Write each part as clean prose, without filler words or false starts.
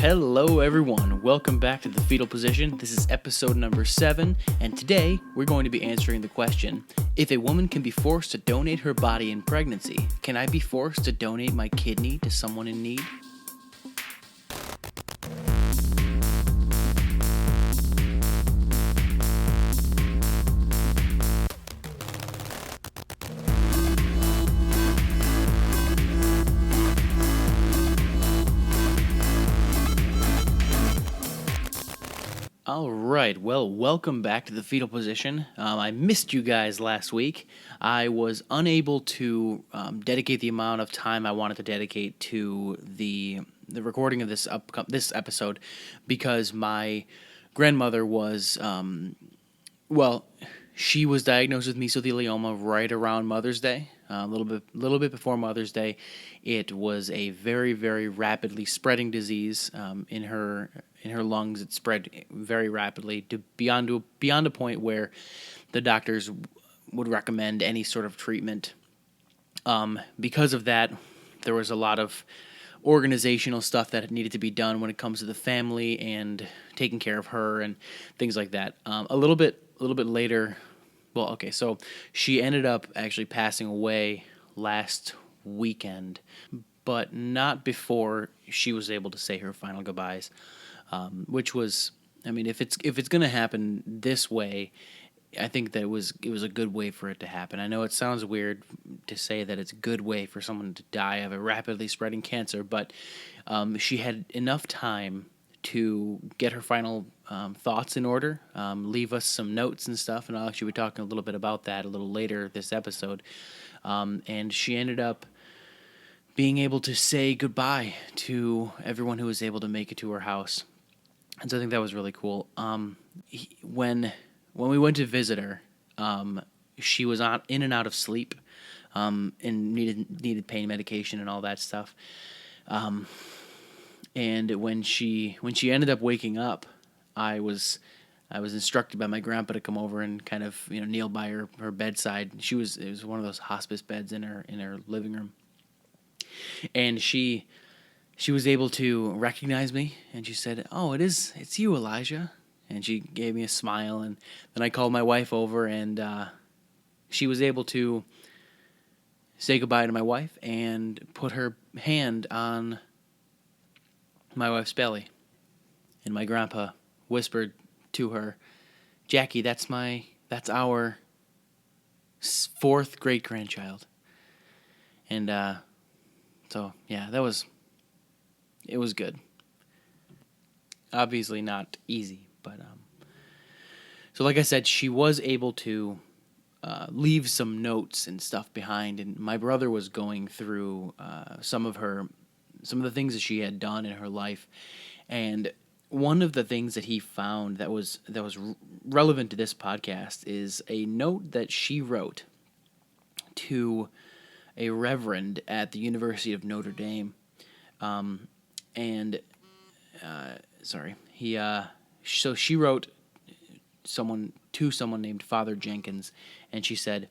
Hello everyone, welcome back to the Fetal Position. This is episode number 7, and today we're going to be answering the question, if a woman can be forced to donate her body in pregnancy, can I be forced to donate my kidney to someone in need? Alright, well, welcome back to the Fetal Position. I missed you guys last week. I was unable to dedicate the amount of time I wanted to dedicate to the recording of this episode because my grandmother was, she was diagnosed with mesothelioma right around Mother's Day, a little bit before Mother's Day. It was a very, very rapidly spreading disease in her lungs. It spread very rapidly to beyond a point where the doctors would recommend any sort of treatment. Because of that, there was a lot of organizational stuff that needed to be done when it comes to the family and taking care of her and things like that. A little bit later, so she ended up actually passing away last weekend, but not before she was able to say her final goodbyes. Which was, if it's going to happen this way, I think that it was a good way for it to happen. I know it sounds weird to say that it's a good way for someone to die of a rapidly spreading cancer, but she had enough time to get her final thoughts in order, leave us some notes and stuff, and I'll actually be talking a little bit about that a little later this episode. And she ended up being able to say goodbye to everyone who was able to make it to her house. And so I think that was really cool. When we went to visit her, she was in and out of sleep, and needed pain medication and all that stuff. And when she ended up waking up, I was instructed by my grandpa to come over and kind of kneel by her bedside. It was one of those hospice beds in her living room, and she was able to recognize me, and she said, "Oh, it's you, Elijah." And she gave me a smile, and then I called my wife over, and she was able to say goodbye to my wife and put her hand on my wife's belly. And my grandpa whispered to her, "Jackie, that's our 4th great-grandchild." And so, yeah, it was good. Obviously not easy, but so like I said, she was able to leave some notes and stuff behind, and my brother was going through some of the things that she had done in her life, and one of the things that he found that was relevant to this podcast is a note that she wrote to a reverend at the University of Notre Dame. So she wrote to someone named Father Jenkins, and she said,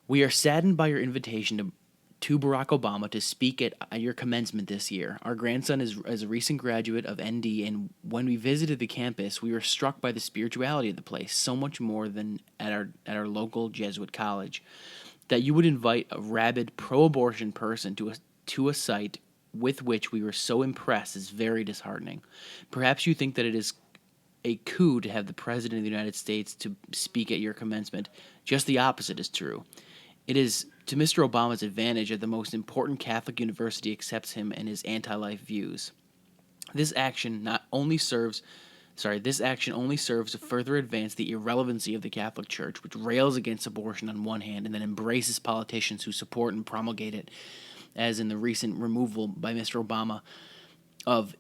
"We are saddened by your invitation to Barack Obama to speak at your commencement this year. Our grandson is a recent graduate of ND, and when we visited the campus, we were struck by the spirituality of the place, so much more than at our local Jesuit college. That you would invite a rabid pro-abortion person to a site with which we were so impressed is very disheartening. Perhaps you think that it is a coup to have the President of the United States to speak at your commencement. Just the opposite is true. It is to Mr. Obama's advantage that the most important Catholic university accepts him and his anti-life views. This action only serves to further advance the irrelevancy of the Catholic Church, which rails against abortion on one hand and then embraces politicians who support and promulgate it, as in the recent removal by Mr. Obama of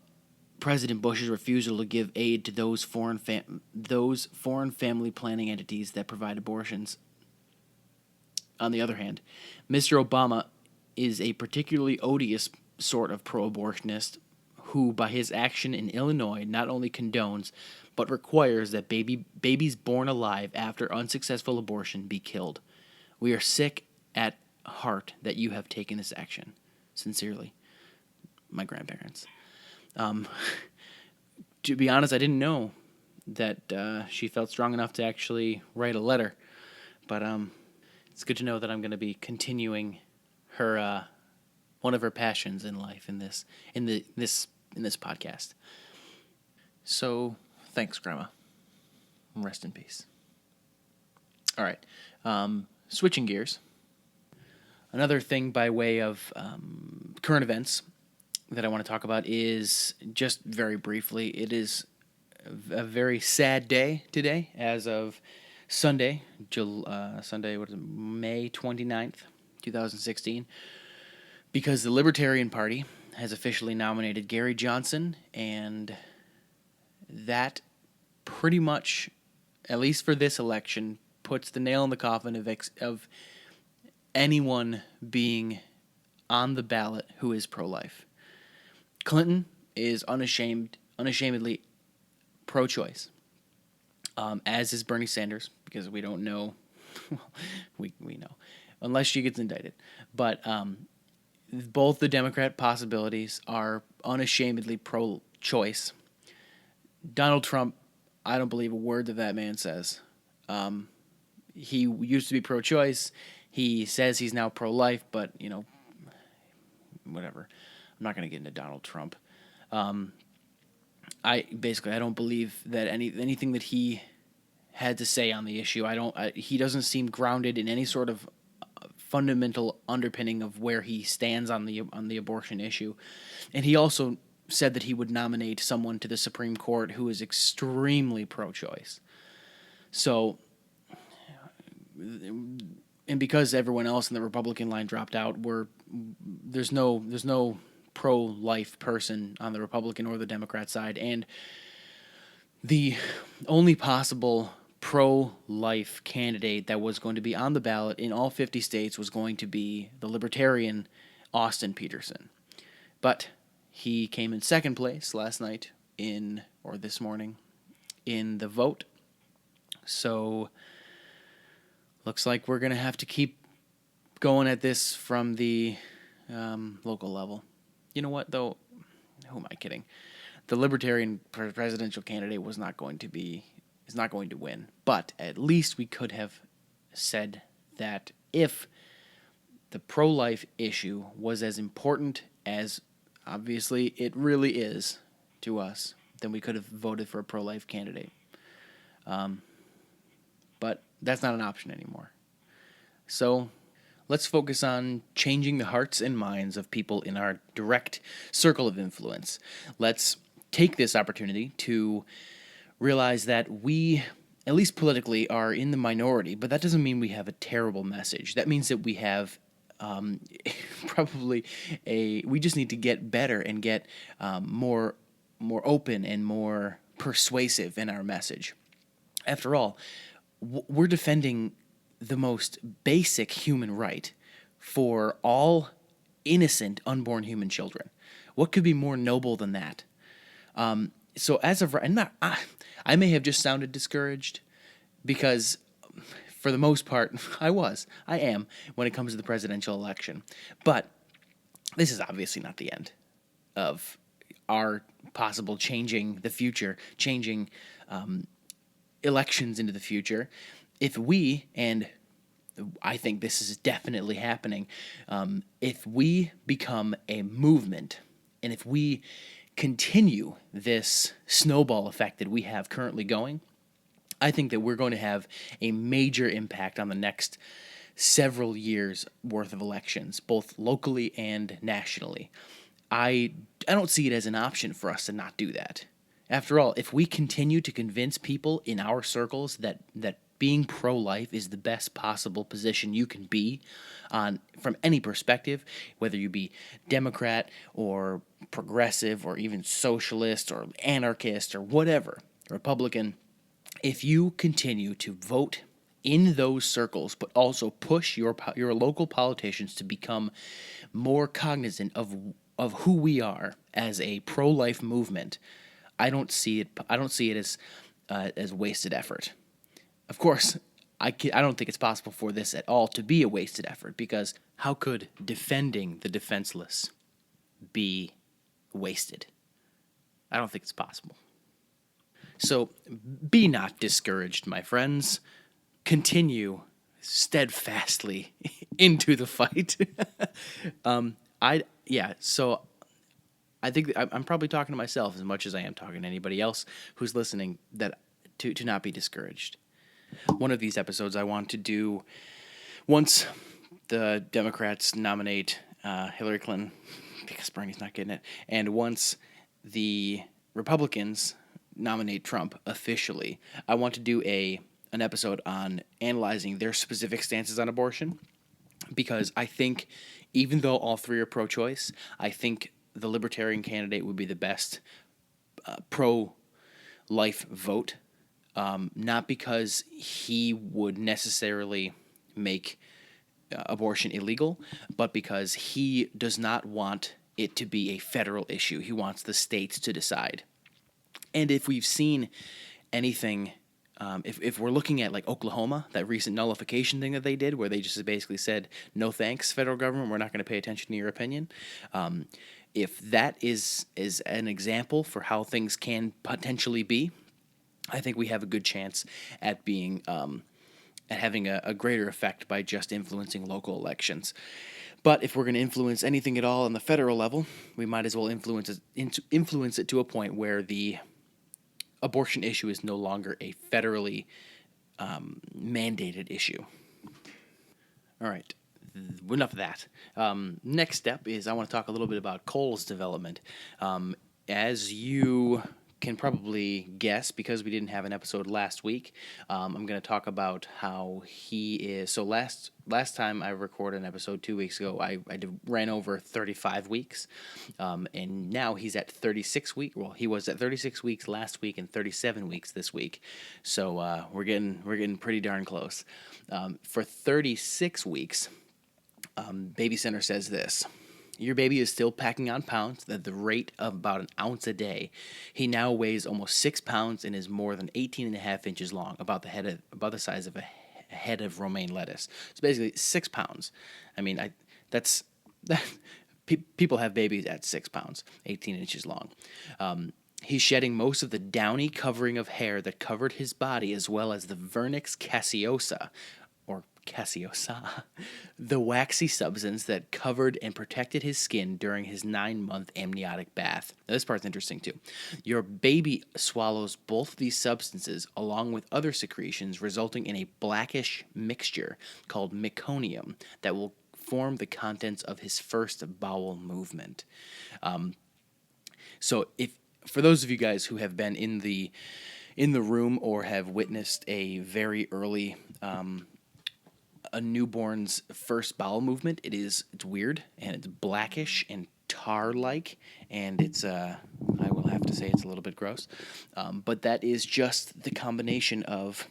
President Bush's refusal to give aid to those foreign family planning entities that provide abortions. On the other hand, Mr. Obama is a particularly odious sort of pro-abortionist who, by his action in Illinois, not only condones, but requires that babies born alive after unsuccessful abortion be killed. We are sick at heart that you have taken this action. Sincerely, my grandparents." Um, to be honest, I didn't know that she felt strong enough to actually write a letter. But it's good to know that I'm going to be continuing her one of her passions in life in this podcast. So thanks, Grandma. Rest in peace. All right. Switching gears. Another thing by way of current events that I want to talk about is, just very briefly, it is a very sad day today, as of Sunday, what is it, May 29th, 2016, because the Libertarian Party has officially nominated Gary Johnson, and that pretty much, at least for this election, puts the nail in the coffin of anyone being on the ballot who is pro-life. Clinton is unashamedly pro-choice, as is Bernie Sanders, because we don't know. we know, unless she gets indicted. But both the Democrat possibilities are unashamedly pro-choice. Donald Trump, I don't believe a word that man says. He used to be pro-choice. He says he's now pro-life, but, whatever. I'm not going to get into Donald Trump. I don't believe that anything that he had to say on the issue. He doesn't seem grounded in any sort of fundamental underpinning of where he stands on the abortion issue. And he also said that he would nominate someone to the Supreme Court who is extremely pro-choice. So, and because everyone else in the Republican line dropped out, there's no pro-life person on the Republican or the Democrat side, and the only possible pro-life candidate that was going to be on the ballot in all 50 states was going to be the Libertarian Austin Peterson. But he came in second place last night this morning in the vote. So looks like we're going to have to keep going at this from the local level. You know what, though? Who am I kidding? The Libertarian presidential candidate is not going to win. But at least we could have said that if the pro-life issue was as important as obviously it really is to us, then we could have voted for a pro-life candidate. But that's not an option anymore. So let's focus on changing the hearts and minds of people in our direct circle of influence. Let's take this opportunity to realize that we, at least politically, are in the minority, but that doesn't mean we have a terrible message. That means that we have we just need to get better and get more open and more persuasive in our message. After all, we're defending the most basic human right for all innocent unborn human children. What could be more noble than that? So as of right, I may have just sounded discouraged because, for the most part, I am when it comes to the presidential election. But this is obviously not the end of our possible changing the future, changing elections into the future. If we, and I think this is definitely happening, if we become a movement, and if we continue this snowball effect that we have currently going, I think that we're going to have a major impact on the next several years worth of elections, both locally and nationally. I don't see it as an option for us to not do that. After all, if we continue to convince people in our circles that being pro-life is the best possible position you can be on from any perspective, whether you be Democrat or progressive or even socialist or anarchist or whatever, Republican, if you continue to vote in those circles, but also push your local politicians to become more cognizant of who we are as a pro-life movement, I don't see it as wasted effort. Of course, I don't think it's possible for this at all to be a wasted effort, because how could defending the defenseless be wasted? I don't think it's possible. So be not discouraged, my friends. Continue steadfastly into the fight. So I think I'm probably talking to myself as much as I am talking to anybody else who's listening, that to not be discouraged. One of these episodes I want to do once the Democrats nominate Hillary Clinton, because Bernie's not getting it, and once the Republicans nominate Trump officially, I want to do an episode on analyzing their specific stances on abortion, because I think even though all three are pro-choice, I think the Libertarian candidate would be the best pro-life vote, not because he would necessarily make abortion illegal, but because he does not want it to be a federal issue. He wants the states to decide. And if we've seen anything, if we're looking at like Oklahoma, that recent nullification thing that they did, where they just basically said, no thanks, federal government, we're not going to pay attention to your opinion. If that is an example for how things can potentially be, I think we have a good chance at being at having a greater effect by just influencing local elections. But if we're going to influence anything at all on the federal level, we might as well influence it to a point where the abortion issue is no longer a federally mandated issue. All right. Enough of that. Next step is I want to talk a little bit about Cole's development. As you can probably guess, because we didn't have an episode last week, I'm going to talk about how he is. So last time I recorded an episode 2 weeks ago, I ran over 35 weeks, and now he's at 36 weeks. Well, he was at 36 weeks last week and 37 weeks this week. So we're getting pretty darn close. For 36 weeks. Baby Center says this: your baby is still packing on pounds at the rate of about an ounce a day. He now weighs almost 6 pounds and is more than 18 and a half inches long, about the size of a head of romaine lettuce. So basically 6 pounds. I mean, people have babies at 6 pounds, 18 inches long. He's shedding most of the downy covering of hair that covered his body, as well as the vernix caseosa, or caseosa, the waxy substance that covered and protected his skin during his 9-month amniotic bath. Now, this part's interesting too. Your baby swallows both these substances along with other secretions, resulting in a blackish mixture called meconium that will form the contents of his first bowel movement. So for those of you guys who have been in the room or have witnessed a very early a newborn's first bowel movement, it's weird, and it's blackish and tar-like, and it's I will have to say it's a little bit gross, but that is just the combination of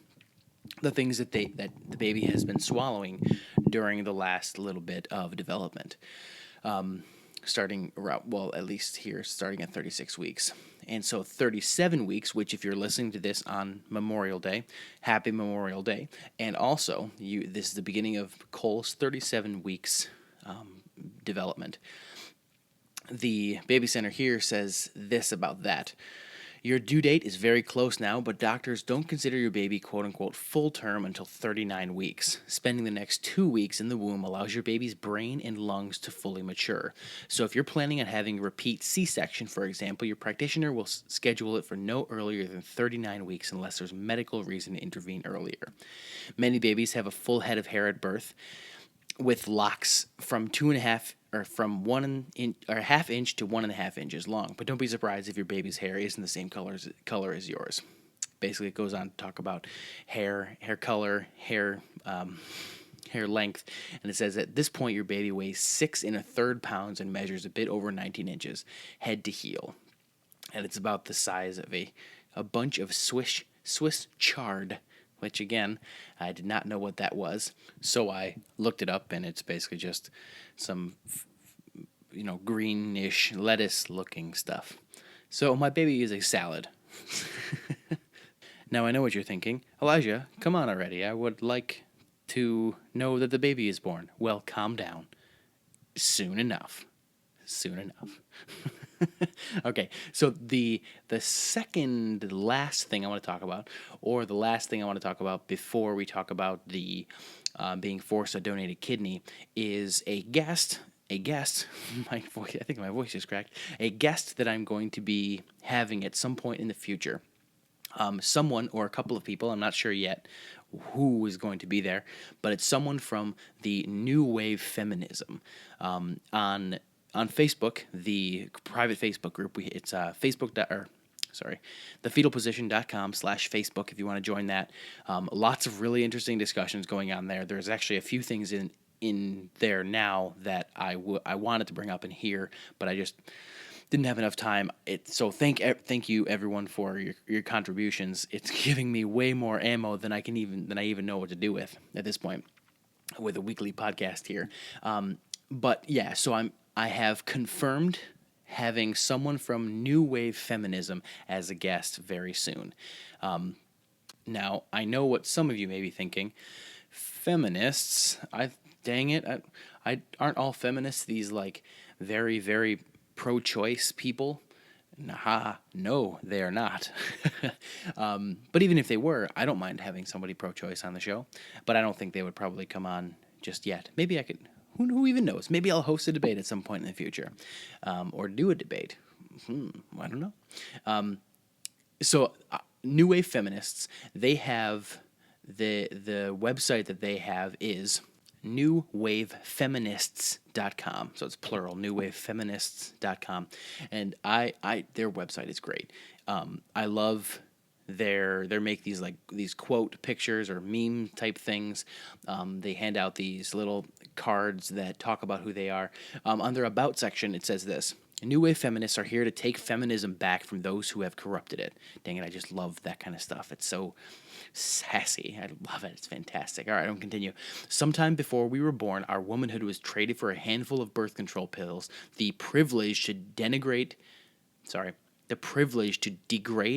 the things that the baby has been swallowing during the last little bit of development, starting around, well, at least here, starting at 36 weeks. And so 37 weeks, which if you're listening to this on Memorial Day, happy Memorial Day. And also, this is the beginning of Cole's 37 weeks development. The Baby Center here says this about that: your due date is very close now, but doctors don't consider your baby quote-unquote full term until 39 weeks. Spending the next 2 weeks in the womb allows your baby's brain and lungs to fully mature. So if you're planning on having a repeat C-section, for example, your practitioner will schedule it for no earlier than 39 weeks unless there's medical reason to intervene earlier. Many babies have a full head of hair at birth, with locks from 2.5 or from 1 inch or ½ inch to 1.5 inches long. But don't be surprised if your baby's hair isn't the same color as yours. Basically, it goes on to talk about hair color, hair length, and it says at this point your baby weighs 6 1/3 pounds and measures a bit over 19 inches, head to heel, and it's about the size of a bunch of Swiss chard. Which, again, I did not know what that was, so I looked it up, and it's basically just some, greenish lettuce-looking stuff. So my baby is a salad. Now, I know what you're thinking. Elijah, come on already. I would like to know that the baby is born. Well, calm down. Soon enough. Okay, so the second last thing I want to talk about, or the last thing I want to talk about before we talk about the being forced to donate a kidney, is a guest. A guest, my voice. I think my voice is cracked. A guest that I'm going to be having at some point in the future. Someone or a couple of people, I'm not sure yet who is going to be there, but it's someone from the New Wave Feminism. On Facebook, the private Facebook group, it's thefetalposition.com/Facebook if you want to join that. Lots of really interesting discussions going on there. There's actually a few things in there now that I wanted to bring up in here, but I just didn't have enough time. So thank you everyone for your contributions. It's giving me way more ammo than I even know what to do with at this point with a weekly podcast here. But yeah, so I have confirmed having someone from New Wave Feminism as a guest very soon. Now I know what some of you may be thinking. Feminists, dang it, I aren't all feminists these like very, very pro-choice people? No, they are not. But even if they were, I don't mind having somebody pro-choice on the show. But I don't think they would probably come on just yet. Maybe I could. Who even knows? Maybe I'll host a debate at some point in the future, or do a debate. I don't know. So, New Wave Feminists, they have the website that they have is newwavefeminists.com. So it's plural, newwavefeminists.com. And their website is great. I love they make these quote pictures or meme type things. They hand out these little cards that talk about who they are. On their about section, it says this: New Wave Feminists are here to take feminism back from those who have corrupted it. Dang it, I just love that kind of stuff. It's so sassy. I love it. It's fantastic. All right, I'm continue. Sometime before we were born, our womanhood was traded for a handful of birth control pills, the privilege to degrade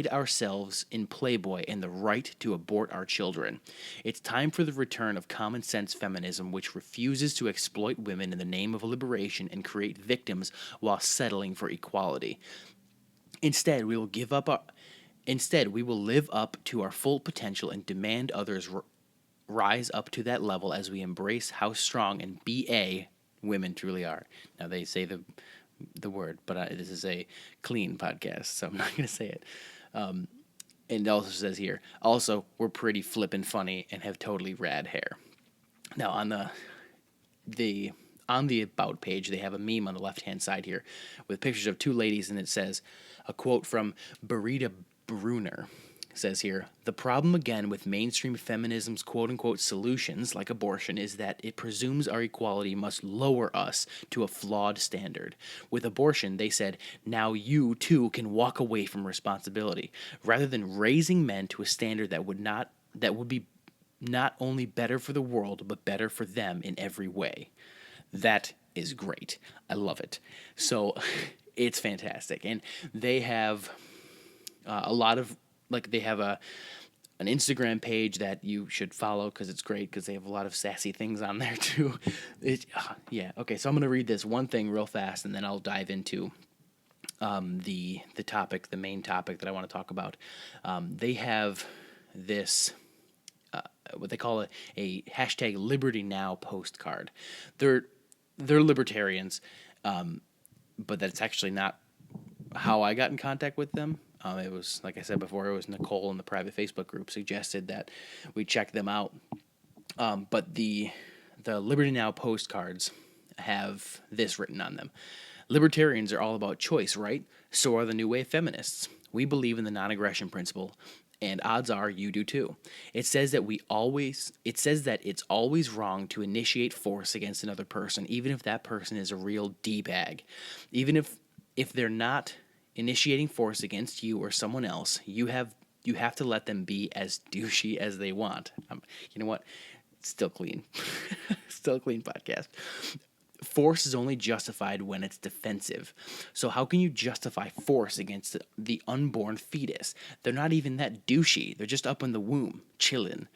ourselves in Playboy, and the right to abort our children. It's time for the return of common sense feminism, which refuses to exploit women in the name of liberation and create victims while settling for equality. Instead, we will live up to our full potential and demand others rise up to that level as we embrace how strong and BA women truly are. Now, they say the word, but this is a clean podcast, so I'm not going to say it. And it also says here, also, we're pretty flippin' funny and have totally rad hair. Now, on the About page, they have a meme on the left-hand side here with pictures of two ladies, and it says, a quote from Berita Brunner says here, the problem again with mainstream feminism's quote-unquote solutions, like abortion, is that it presumes our equality must lower us to a flawed standard. With abortion, they said, now you, too, can walk away from responsibility, rather than raising men to a standard that would be not only better for the world, but better for them in every way. That is great. I love it. So it's fantastic. And they have a lot of, they have an Instagram page that you should follow because it's great because they have a lot of sassy things on there too. Yeah. Okay. So I'm going to read this one thing real fast and then I'll dive into the main topic that I want to talk about. They have this, what they call a hashtag Liberty Now postcard. They're libertarians, but that's actually not how I got in contact with them. It was, like I said before, it was Nicole in the private Facebook group suggested that we check them out. But the Liberty Now postcards have this written on them. Libertarians are all about choice, right? So are the New Wave Feminists. We believe in the non-aggression principle, and odds are you do too. It says that it's always wrong to initiate force against another person, even if that person is a real D-bag. Even if they're not initiating force against you or someone else, you have to let them be as douchey as they want. You know what? It's still clean. Still a clean podcast. Force is only justified when it's defensive. So how can you justify force against the unborn fetus? They're not even that douchey. They're just up in the womb, chilling.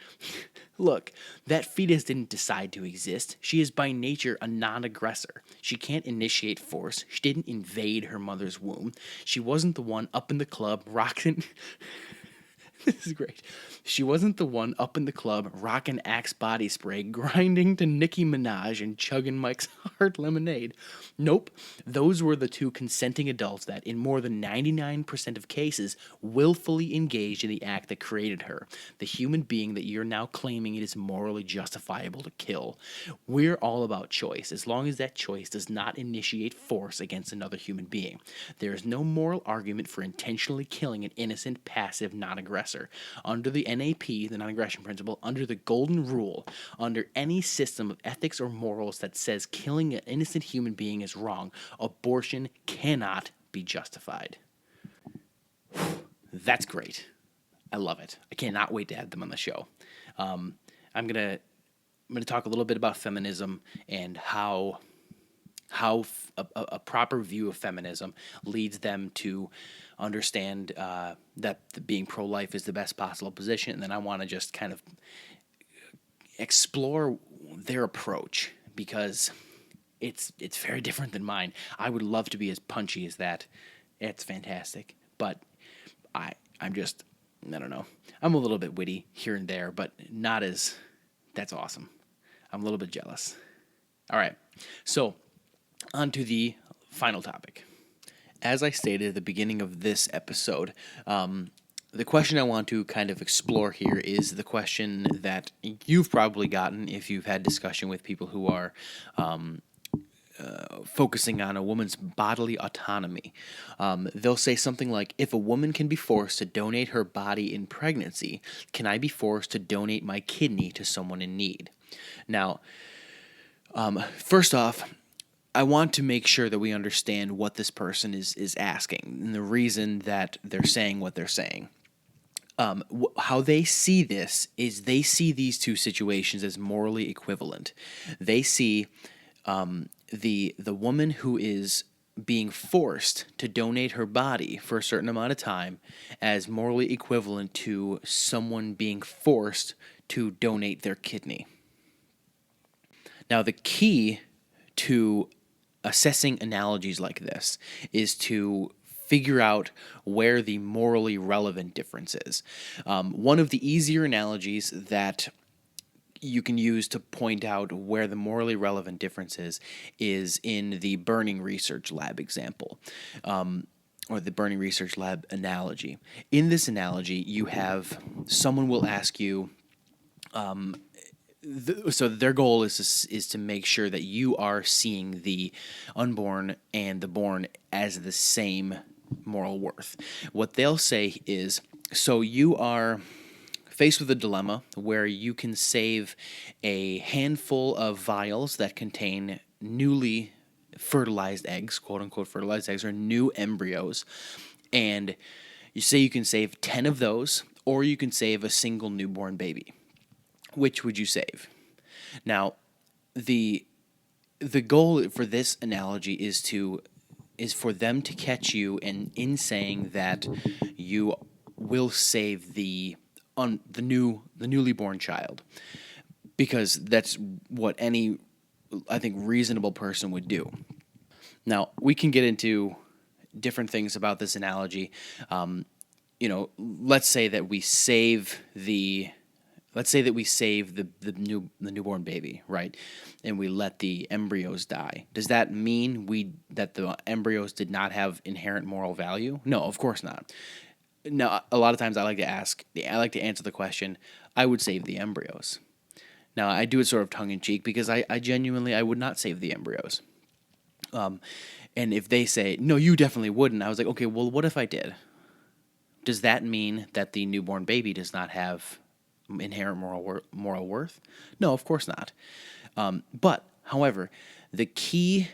Look, that fetus didn't decide to exist. She is by nature a non-aggressor. She can't initiate force. She didn't invade her mother's womb. She wasn't the one up in the club rocking... This is great. She wasn't the one up in the club rocking Axe body spray, grinding to Nicki Minaj and chugging Mike's Hard Lemonade. Nope. Those were the two consenting adults that, in more than 99% of cases, willfully engaged in the act that created her, the human being that you're now claiming it is morally justifiable to kill. We're all about choice, as long as that choice does not initiate force against another human being. There is no moral argument for intentionally killing an innocent, passive, non-aggressor. Under the NAP, the non-aggression principle, under the golden rule, under any system of ethics or morals that says killing an innocent human being is wrong, abortion cannot be justified. That's great. I love it. I cannot wait to have them on the show. I'm gonna talk a little bit about feminism and how a proper view of feminism leads them to understand that being pro-life is the best possible position. And then I want to just kind of explore their approach, because it's very different than mine. I would love to be as punchy as that. It's fantastic. But I don't know. I'm a little bit witty here and there, but not as... That's awesome. I'm a little bit jealous. All right. So, on to the final topic. As I stated at the beginning of this episode, the question I want to kind of explore here is the question that you've probably gotten if you've had discussion with people who are focusing on a woman's bodily autonomy. They'll say something like, if a woman can be forced to donate her body in pregnancy, can I be forced to donate my kidney to someone in need? Now, first off, I want to make sure that we understand what this person is asking and the reason that they're saying what they're saying. How they see this is they see these two situations as morally equivalent. They see the woman who is being forced to donate her body for a certain amount of time as morally equivalent to someone being forced to donate their kidney. Now, the key to assessing analogies like this is to figure out where the morally relevant difference is. One of the easier analogies that you can use to point out where the morally relevant difference is in the burning research lab example, or the burning research lab analogy. In this analogy, you have someone will ask you, so their goal is to make sure that you are seeing the unborn and the born as the same moral worth. What they'll say is, so you are faced with a dilemma where you can save a handful of vials that contain newly fertilized eggs, quote unquote fertilized eggs, or new embryos, and you say you can save 10 of those, or you can save a single newborn baby. Which would you save? Now, the goal for this analogy is for them to catch you in saying that you will save the newly born child, because that's what any, I think, reasonable person would do. Now, we can get into different things about this analogy. Let's say that we save the newborn baby, right? And we let the embryos die. Does that mean that the embryos did not have inherent moral value? No, of course not. Now, a lot of times I like to answer the question, I would save the embryos. Now, I do it sort of tongue-in-cheek because I genuinely would not save the embryos. And if they say, no, you definitely wouldn't, I was like, okay, well, what if I did? Does that mean that the newborn baby does not have inherent moral worth? No, of course not. But, however, the key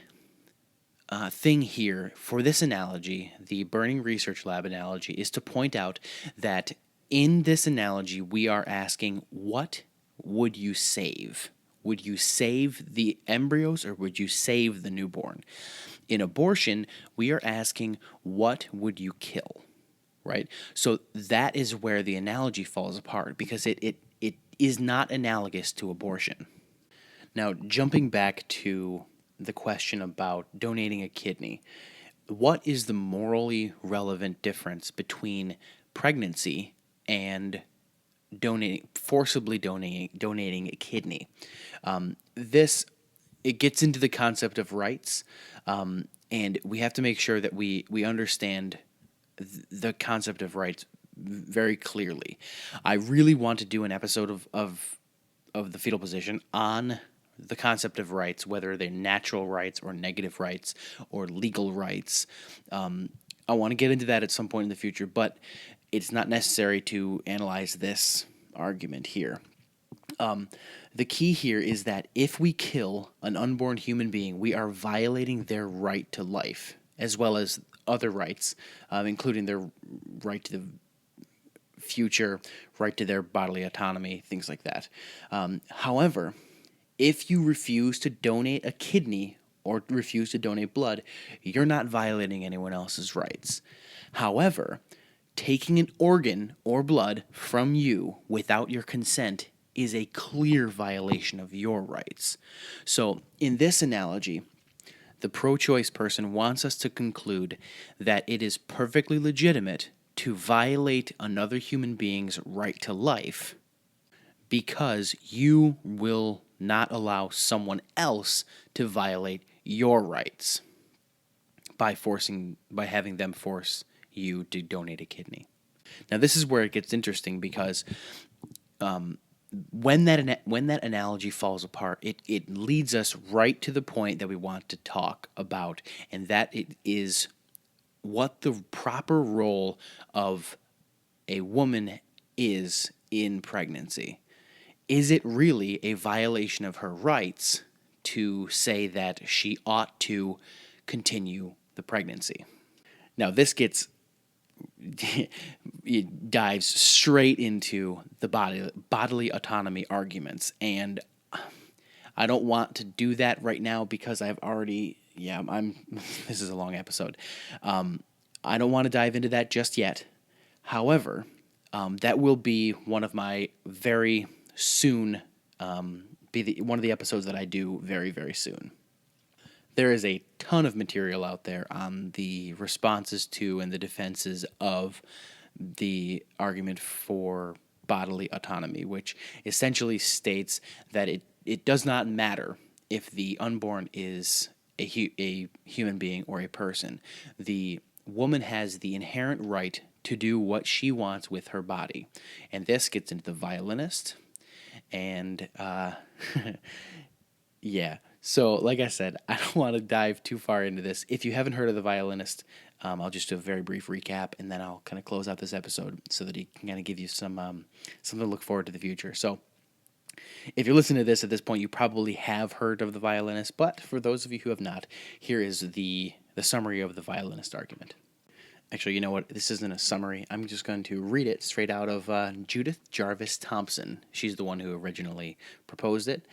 thing here for this analogy, the burning research lab analogy, is to point out that in this analogy we are asking, what would you save? Would you save the embryos or would you save the newborn? In abortion, we are asking, what would you kill? Right? So that is where the analogy falls apart, because it is not analogous to abortion. Now, jumping back to the question about donating a kidney, what is the morally relevant difference between pregnancy and forcibly donating a kidney? This it gets into the concept of rights, and we have to make sure that we understand the concept of rights very clearly. I really want to do an episode of the fetal position on the concept of rights, whether they're natural rights or negative rights or legal rights. I want to get into that at some point in the future, but it's not necessary to analyze this argument here. The key here is that if we kill an unborn human being, we are violating their right to life, as well as other rights, including their right to the future, right to their bodily autonomy, things like that. However, if you refuse to donate a kidney or refuse to donate blood, you're not violating anyone else's rights. However, taking an organ or blood from you without your consent is a clear violation of your rights. So, in this analogy, the pro-choice person wants us to conclude that it is perfectly legitimate to violate another human being's right to life because you will not allow someone else to violate your rights by having them force you to donate a kidney. Now, this is where it gets interesting, because when that analogy falls apart, it leads us right to the point that we want to talk about, and that it is what the proper role of a woman is in pregnancy. Is it really a violation of her rights to say that she ought to continue the pregnancy? Now, this it dives straight into the bodily autonomy arguments, and I don't want to do that right now because I've already this is a long episode. I don't want to dive into that just yet. However, that will be one of my very soon one of the episodes that I do very, very soon. There is a ton of material out there on the responses to and the defenses of the argument for bodily autonomy, which essentially states that it does not matter if the unborn is a human being or a person. The woman has the inherent right to do what she wants with her body. And this gets into the Violinist. And yeah. So, like I said, I don't want to dive too far into this. If you haven't heard of The Violinist, I'll just do a very brief recap, and then I'll kind of close out this episode so that it can kind of give you something to look forward to the future. So, if you're listening to this at this point, you probably have heard of The Violinist, but for those of you who have not, here is the summary of The Violinist argument. Actually, you know what? This isn't a summary. I'm just going to read it straight out of Judith Jarvis Thompson. She's the one who originally proposed it.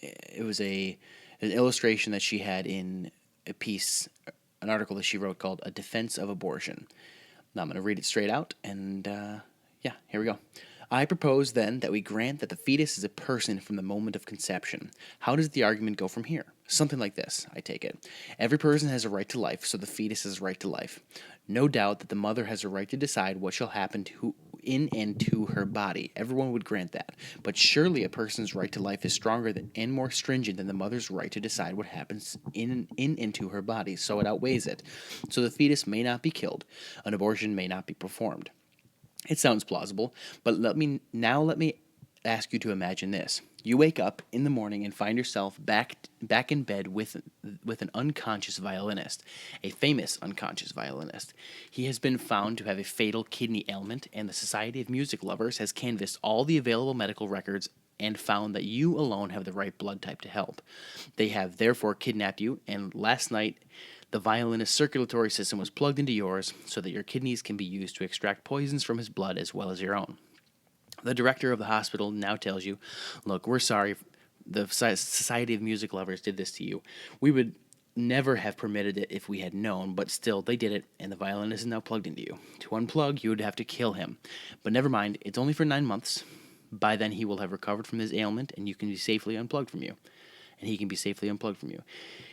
It was an illustration that she had in an article that she wrote called A Defense of Abortion. Now I'm going to read it straight out, and here we go. I propose, then, that we grant that the fetus is a person from the moment of conception. How does the argument go from here? Something like this, I take it. Every person has a right to life, so the fetus has a right to life. No doubt that the mother has a right to decide what shall happen in and to her body. Everyone would grant that. But surely a person's right to life is stronger and more stringent than the mother's right to decide what happens in and to her body, so it outweighs it. So the fetus may not be killed. An abortion may not be performed. It sounds plausible, but let me ask you to imagine this. You wake up in the morning and find yourself back in bed with an unconscious violinist, a famous unconscious violinist. He has been found to have a fatal kidney ailment, and the Society of Music Lovers has canvassed all the available medical records and found that you alone have the right blood type to help. They have therefore kidnapped you, and last night the violinist's circulatory system was plugged into yours so that your kidneys can be used to extract poisons from his blood as well as your own. The director of the hospital now tells you, look, we're sorry. The Society of Music Lovers did this to you. We would never have permitted it if we had known, but still, they did it, and the violinist is now plugged into you. To unplug, you would have to kill him. But never mind, it's only for 9 months. By then, he will have recovered from his ailment, and you can be safely unplugged from you. And he can be safely unplugged from you.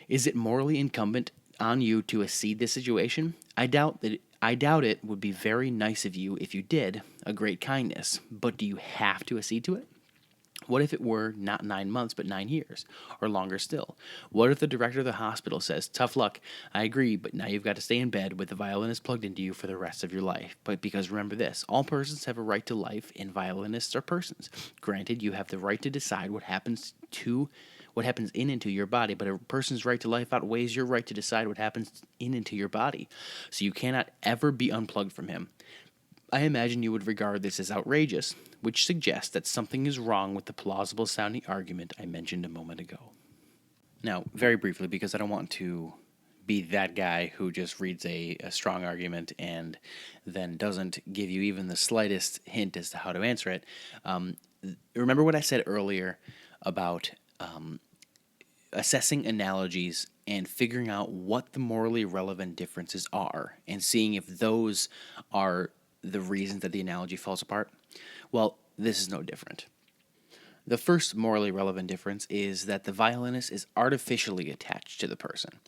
Is it morally incumbent on you to accede this situation? I doubt it would be very nice of you if you did, a great kindness. But do you have to accede to it? What if it were not 9 months, but 9 years, or longer still? What if the director of the hospital says, tough luck, I agree, but now you've got to stay in bed with the violinist plugged into you for the rest of your life. But because remember this, all persons have a right to life, and violinists are persons. Granted, you have the right to decide what happens in and to your body, but a person's right to life outweighs your right to decide what happens in and to your body. So you cannot ever be unplugged from him. I imagine you would regard this as outrageous, which suggests that something is wrong with the plausible sounding argument I mentioned a moment ago. Now, very briefly, because I don't want to be that guy who just reads a strong argument and then doesn't give you even the slightest hint as to how to answer it, remember what I said earlier about assessing analogies and figuring out what the morally relevant differences are and seeing if those are the reasons that the analogy falls apart? Well, this is no different. The first morally relevant difference is that the violinist is artificially attached to the person.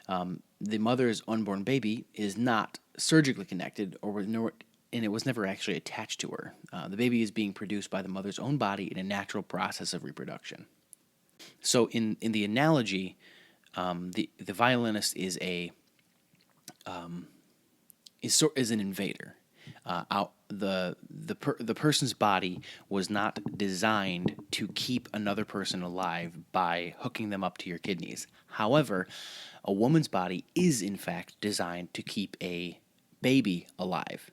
The mother's unborn baby is not surgically connected, and it was never actually attached to her. The baby is being produced by the mother's own body in a natural process of reproduction. So in the analogy, the violinist is an invader. The person's body was not designed to keep another person alive by hooking them up to your kidneys. However, a woman's body is in fact designed to keep a baby alive.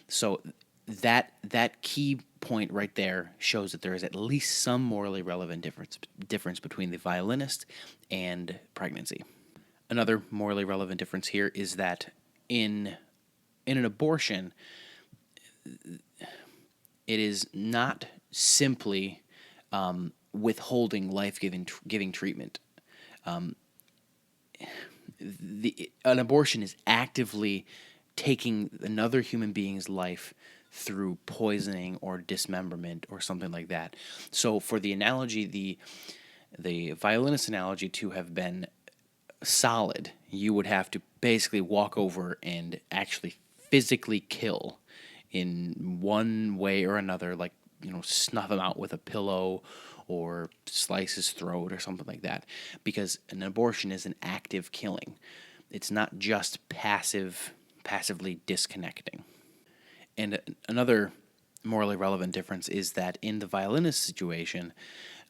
So that key point right there shows that there is at least some morally relevant difference between the violinist and pregnancy. Another morally relevant difference here is that in an abortion, it is not simply withholding life-giving treatment. An abortion is actively taking another human being's life through poisoning or dismemberment or something like that. So for the analogy, the violinist analogy to have been solid, you would have to basically walk over and actually physically kill in one way or another, like, snuff him out with a pillow or slice his throat or something like that, because an abortion is an active killing. It's not just passively disconnecting. And another morally relevant difference is that in the violinist situation,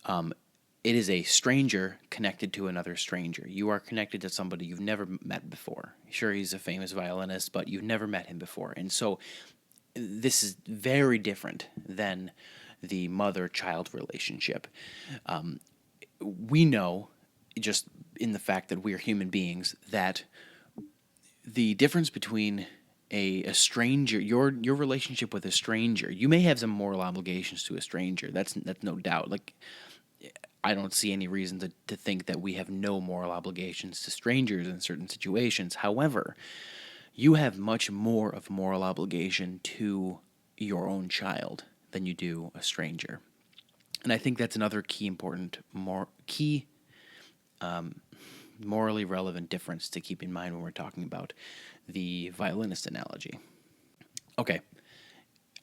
it is a stranger connected to another stranger. You are connected to somebody you've never met before. Sure, he's a famous violinist, but you've never met him before. And so this is very different than the mother-child relationship. We know, just in the fact that we are human beings, that the difference between a stranger, your relationship with a stranger, you may have some moral obligations to a stranger. That's no doubt. Like, I don't see any reason to think that we have no moral obligations to strangers in certain situations. However, you have much more of moral obligation to your own child than you do a stranger. And I think that's another morally relevant difference to keep in mind when we're talking about the violinist analogy. Okay,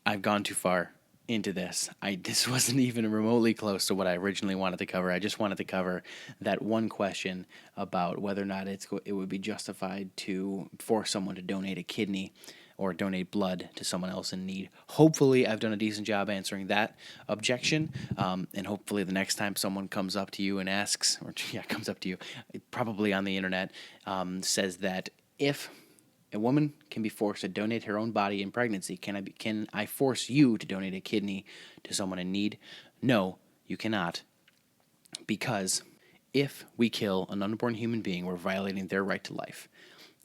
I've gone too far into this. This wasn't even remotely close to what I originally wanted to cover. I just wanted to cover that one question about whether or not it would be justified to force someone to donate a kidney or donate blood to someone else in need. Hopefully, I've done a decent job answering that objection, and hopefully the next time someone comes up to you and asks, comes up to you, probably on the internet, says that if a woman can be forced to donate her own body in pregnancy, can I force you to donate a kidney to someone in need? No, you cannot, because if we kill an unborn human being, we're violating their right to life.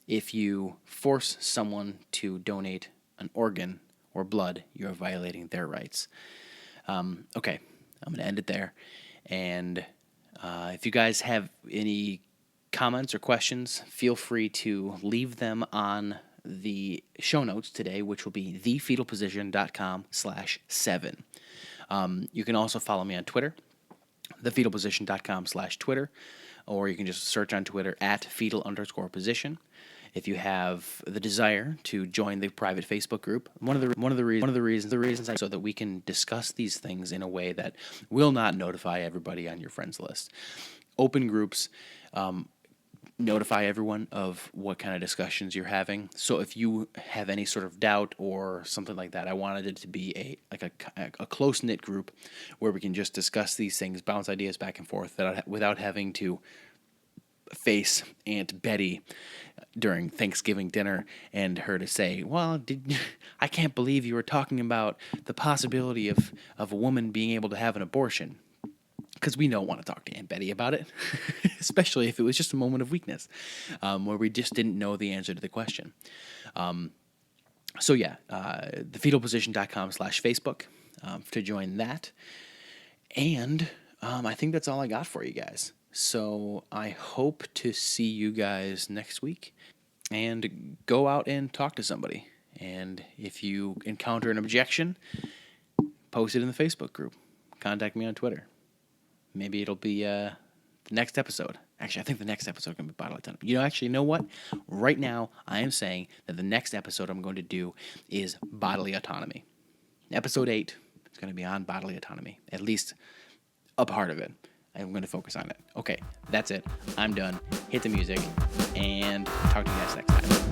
If you force someone to donate an organ or blood, you are violating their rights. Okay, I'm going to end it there. And if you guys have any comments or questions, feel free to leave them on the show notes today, which will be thefetalposition.com/7. You can also follow me on Twitter, thefetalposition.com/Twitter, or you can just search on Twitter at fetal_position. If you have the desire to join the private Facebook group, one of the reasons so that we can discuss these things in a way that will not notify everybody on your friends list. Open groups notify everyone of what kind of discussions you're having. So if you have any sort of doubt or something like that, I wanted it to be a close-knit group where we can just discuss these things, bounce ideas back and forth without having to face Aunt Betty during Thanksgiving dinner and her to say, well, I can't believe you were talking about the possibility of a woman being able to have an abortion. Because we don't want to talk to Aunt Betty about it, especially if it was just a moment of weakness where we just didn't know the answer to the question. Thefetalposition.com/Facebook to join that. And I think that's all I got for you guys. So I hope to see you guys next week, and go out and talk to somebody. And if you encounter an objection, post it in the Facebook group. Contact me on Twitter. Maybe it'll be the next episode. Actually, I think the next episode is going to be bodily autonomy. You know what? Right now, I am saying that the next episode I'm going to do is bodily autonomy. Episode 8 is going to be on bodily autonomy. At least a part of it. I'm going to focus on it. Okay, that's it. I'm done. Hit the music, and talk to you guys next time.